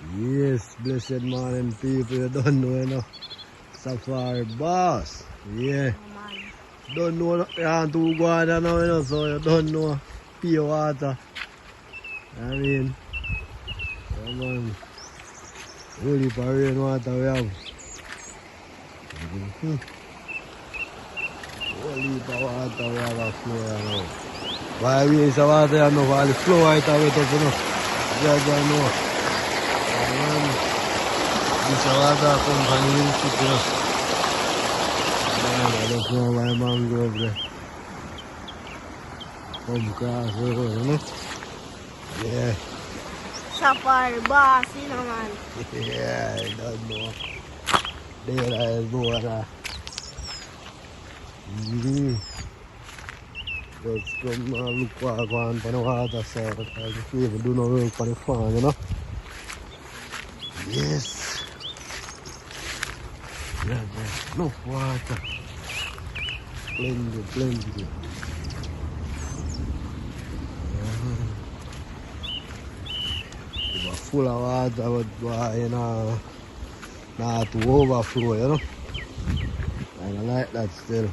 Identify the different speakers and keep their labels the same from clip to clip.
Speaker 1: Yes, blessed morning people, you don't know, you know. Safari boss. Yeah. Don't know what you want to go on now, you know, so you don't know pure water. I mean, yeah, man. Holy for rainwater we have. Holy for water we have a flow now. Why we is a water you know, all the flow right away up, you know. Yeah, you know. This water come from the city, you know. I don't know my mangrove there. Come across the road, you know. Yeah.
Speaker 2: Safari boss, you know, man.
Speaker 1: Yeah, I don't know. There I go, Just come and look what I want on the water side because if you even do no work for the farm, you know. Yes. Yeah, there's enough water. Plenty. It was full of water, but you know, not to overflow, you know. I don't like that still.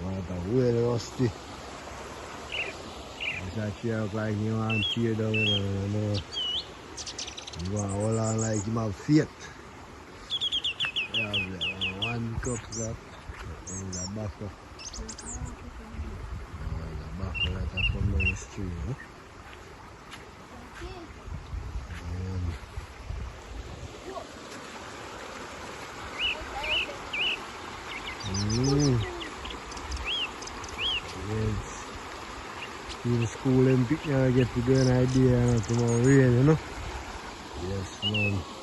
Speaker 1: Water really rusty. It's actually look like you want to tear down, you know. You want to hold on like you have faith. Yeah, one cup that. And the buckle. The buckle that I come down the street, huh? Yes. In school and pick me, I get to get an idea tomorrow rain, you know? Yes, man.